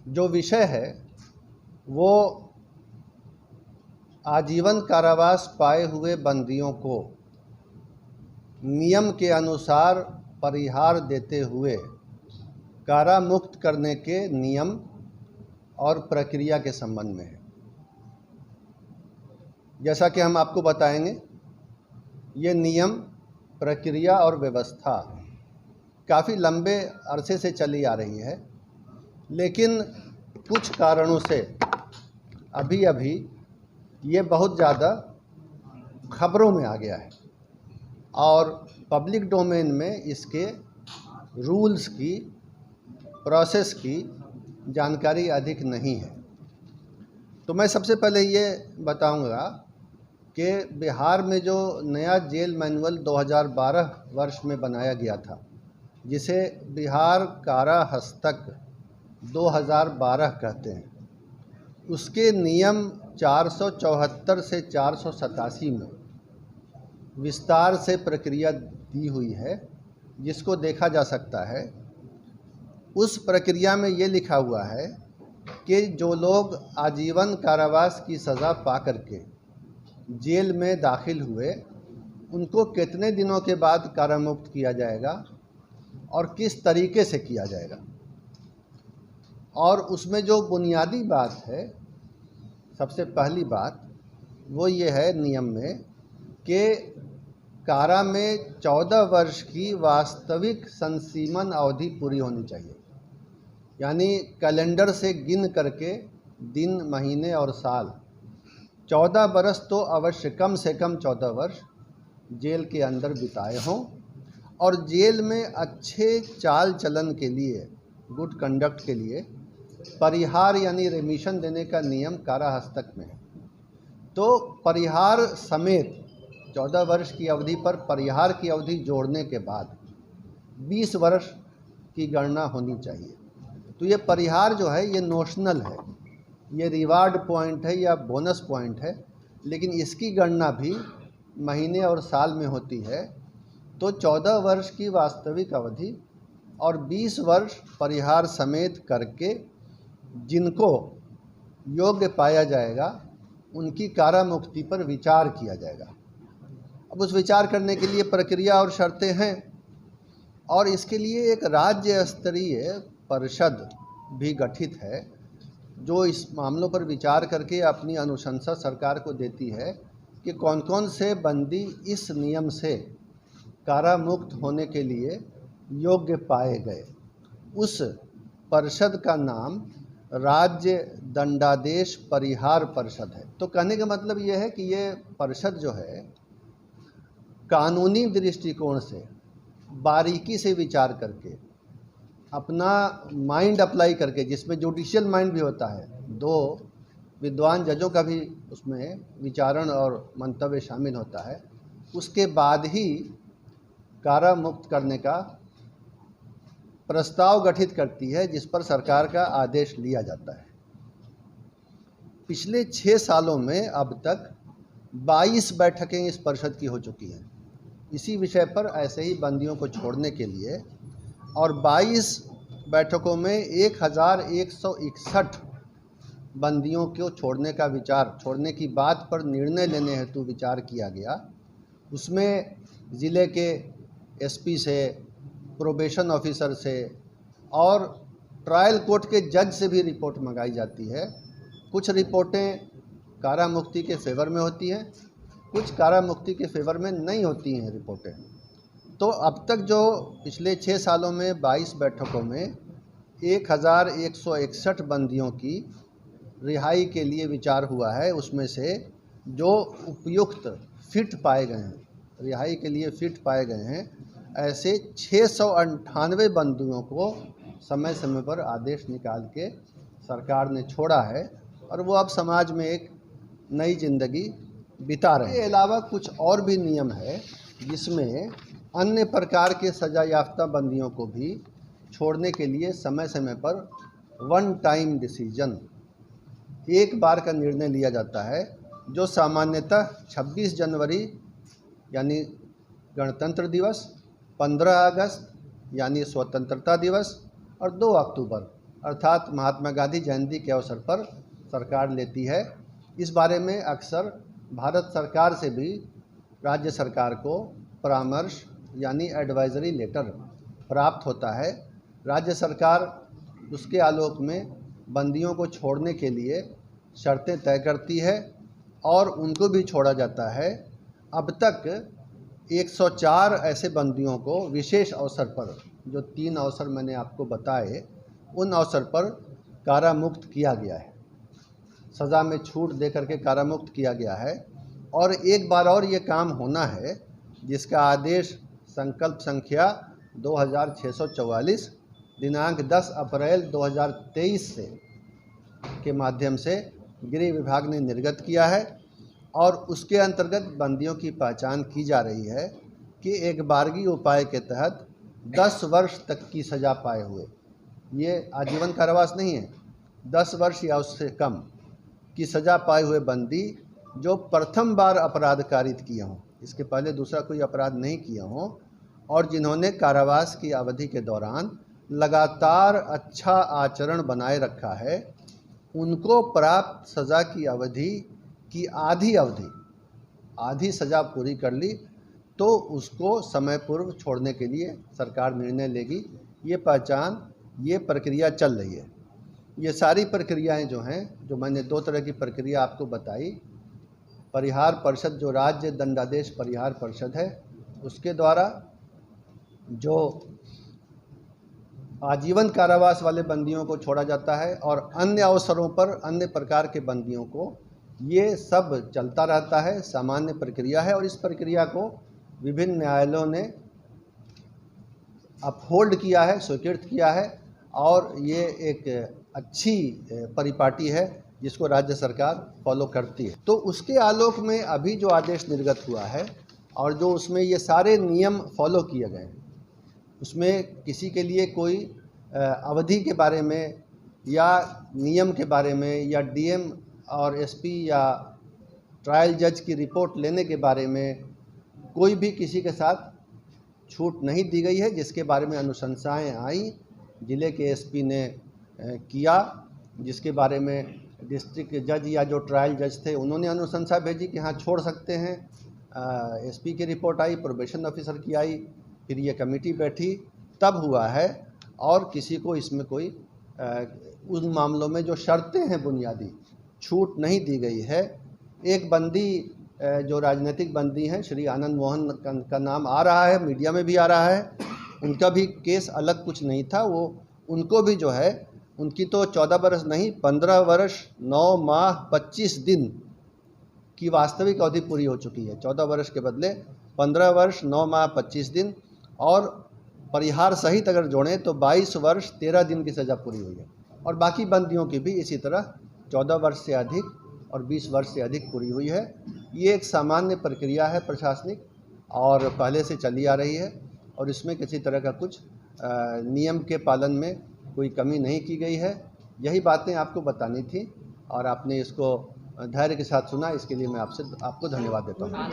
जो विषय है वो आजीवन कारावास पाए हुए बंदियों को नियम के अनुसार परिहार देते हुए कारा मुक्त करने के नियम और प्रक्रिया के संबंध में है। जैसा कि हम आपको बताएंगे, ये नियम, प्रक्रिया और व्यवस्था काफ़ी लंबे अरसे से चली आ रही है, लेकिन कुछ कारणों से अभी अभी ये बहुत ज़्यादा खबरों में आ गया है और पब्लिक डोमेन में इसके रूल्स की, प्रोसेस की जानकारी अधिक नहीं है। तो मैं सबसे पहले ये बताऊंगा कि बिहार में जो नया जेल मैनुअल 2012 वर्ष में बनाया गया था, जिसे बिहार कारा हस्तक 2012 कहते हैं, उसके नियम 474 से 487 में विस्तार से प्रक्रिया दी हुई है, जिसको देखा जा सकता है। उस प्रक्रिया में ये लिखा हुआ है कि जो लोग आजीवन कारावास की सज़ा पा करके जेल में दाखिल हुए, उनको कितने दिनों के बाद कारामुक्त किया जाएगा और किस तरीके से किया जाएगा। और उसमें जो बुनियादी बात है, सबसे पहली बात वो ये है नियम में कि कारा में 14 वर्ष की वास्तविक संसीमन अवधि पूरी होनी चाहिए। यानी कैलेंडर से गिन करके दिन, महीने और साल 14 बरस तो अवश्य, कम से कम 14 वर्ष जेल के अंदर बिताए हों और जेल में अच्छे चाल चलन के लिए, गुड कंडक्ट के लिए परिहार यानी रेमिशन देने का नियम कारा हस्तक में है। तो परिहार समेत 14 वर्ष की अवधि पर परिहार की अवधि जोड़ने के बाद 20 वर्ष की गणना होनी चाहिए। तो ये परिहार जो है ये नोशनल है, ये रिवार्ड पॉइंट है या बोनस पॉइंट है, लेकिन इसकी गणना भी महीने और साल में होती है। तो 14 वर्ष की वास्तविक अवधि और 20 वर्ष परिहार समेत करके जिनको योग्य पाया जाएगा उनकी कारा मुक्ति पर विचार किया जाएगा। अब उस विचार करने के लिए प्रक्रिया और शर्तें हैं और इसके लिए एक राज्य स्तरीय परिषद भी गठित है, जो इस मामलों पर विचार करके अपनी अनुशंसा सरकार को देती है कि कौन कौन से बंदी इस नियम से कारा मुक्त होने के लिए योग्य पाए गए। उस परिषद का नाम राज्य दंडादेश परिहार परिषद है। तो कहने का मतलब ये है कि ये परिषद जो है कानूनी दृष्टिकोण से बारीकी से विचार करके, अपना माइंड अप्लाई करके, जिसमें जुडिशियल माइंड भी होता है, 2 विद्वान जजों का भी उसमें विचारण और मंतव्य शामिल होता है, उसके बाद ही कारा मुक्त करने का प्रस्ताव गठित करती है, जिस पर सरकार का आदेश लिया जाता है। पिछले 6 सालों में अब तक 22 बैठकें इस परिषद की हो चुकी हैं इसी विषय पर, ऐसे ही बंदियों को छोड़ने के लिए, और 22 बैठकों में 1161 बंदियों को छोड़ने का विचार, छोड़ने की बात पर निर्णय लेने हेतु विचार किया गया। उसमें ज़िले के एसपी से, प्रोबेशन ऑफिसर से और ट्रायल कोर्ट के जज से भी रिपोर्ट मंगाई जाती है। कुछ रिपोर्टें कारा मुक्ति के फेवर में होती हैं, कुछ कारा मुक्ति के फेवर में नहीं होती हैं रिपोर्टें। तो अब तक जो पिछले 6 सालों में 22 बैठकों में 1161 बंदियों की रिहाई के लिए विचार हुआ है, उसमें से जो उपयुक्त फिट पाए गए हैं, रिहाई के लिए फिट पाए गए हैं, ऐसे 698 बंदियों को समय समय पर आदेश निकाल के सरकार ने छोड़ा है और वो अब समाज में एक नई जिंदगी बिता रहे हैं। इसके अलावा कुछ और भी नियम है जिसमें अन्य प्रकार के सजा याफ्ता बंदियों को भी छोड़ने के लिए समय समय पर वन टाइम डिसीजन, एक बार का निर्णय लिया जाता है, जो सामान्यतः 26 जनवरी यानी गणतंत्र दिवस, 15 अगस्त यानी स्वतंत्रता दिवस और 2 अक्टूबर अर्थात महात्मा गांधी जयंती के अवसर पर सरकार लेती है। इस बारे में अक्सर भारत सरकार से भी राज्य सरकार को परामर्श यानी एडवाइजरी लेटर प्राप्त होता है। राज्य सरकार उसके आलोक में बंदियों को छोड़ने के लिए शर्तें तय करती है और उनको भी छोड़ा जाता है। अब तक 104 ऐसे बंदियों को विशेष अवसर पर, जो 3 अवसर मैंने आपको बताए, उन अवसर पर कारामुक्त किया गया है, सज़ा में छूट दे करके कारामुक्त किया गया है। और एक बार और ये काम होना है, जिसका आदेश संकल्प संख्या 2644 दिनांक 10 अप्रैल 2023 से के माध्यम से गृह विभाग ने निर्गत किया है और उसके अंतर्गत बंदियों की पहचान की जा रही है कि एक बारगी उपाय के तहत 10 वर्ष तक की सज़ा पाए हुए, ये आजीवन कारावास नहीं है, 10 वर्ष या उससे कम की सज़ा पाए हुए बंदी जो प्रथम बार अपराध कारित किए हों, इसके पहले दूसरा कोई अपराध नहीं किया हों, और जिन्होंने कारावास की अवधि के दौरान लगातार अच्छा आचरण बनाए रखा है, उनको प्राप्त सज़ा की अवधि की आधी सज़ा पूरी कर ली तो उसको समय पूर्व छोड़ने के लिए सरकार निर्णय लेगी। ये पहचान, ये प्रक्रिया चल रही है। ये सारी प्रक्रियाएं जो हैं, जो मैंने 2 तरह की प्रक्रिया आपको बताई, परिहार परिषद, जो राज्य दंडादेश परिहार परिषद है, उसके द्वारा जो आजीवन कारावास वाले बंदियों को छोड़ा जाता है, और अन्य अवसरों पर अन्य प्रकार के बंदियों को, ये सब चलता रहता है, सामान्य प्रक्रिया है। और इस प्रक्रिया को विभिन्न न्यायालयों ने अपहोल्ड किया है, स्वीकृत किया है, और ये एक अच्छी परिपाटी है जिसको राज्य सरकार फॉलो करती है। तो उसके आलोक में अभी जो आदेश निर्गत हुआ है और जो उसमें ये सारे नियम फॉलो किए गए हैं, उसमें किसी के लिए कोई अवधि के बारे में या नियम के बारे में या डीएम और एसपी या ट्रायल जज की रिपोर्ट लेने के बारे में कोई भी किसी के साथ छूट नहीं दी गई है। जिसके बारे में अनुशंसाएं आई, ज़िले के एसपी ने किया, जिसके बारे में डिस्ट्रिक्ट जज या जो ट्रायल जज थे उन्होंने अनुशंसा भेजी कि हाँ छोड़ सकते हैं। एसपी की रिपोर्ट आई, प्रोबेशन ऑफिसर की आई, फिर ये कमेटी बैठी, तब हुआ है। और किसी को इसमें कोई उन मामलों में जो शर्तें हैं बुनियादी, छूट नहीं दी गई है। एक बंदी जो राजनीतिक बंदी हैं, श्री आनंद मोहन का नाम आ रहा है, मीडिया में भी आ रहा है, उनका भी केस अलग कुछ नहीं था। वो उनको भी जो है, उनकी तो 14 वर्ष नहीं 15 वर्ष 9 माह 25 दिन की वास्तविक अवधि पूरी हो चुकी है। 14 वर्ष के बदले 15 वर्ष 9 माह 25 दिन, और परिहार सहित अगर जोड़ें तो 22 वर्ष 13 दिन की सज़ा पूरी हुई है। और बाकी बंदियों की भी इसी तरह 14 वर्ष से अधिक और 20 वर्ष से अधिक पूरी हुई है। ये एक सामान्य प्रक्रिया है प्रशासनिक, और पहले से चली आ रही है, और इसमें किसी तरह का कुछ नियम के पालन में कोई कमी नहीं की गई है। यही बातें आपको बतानी थी और आपने इसको धैर्य के साथ सुना, इसके लिए मैं आपको धन्यवाद देता हूँ।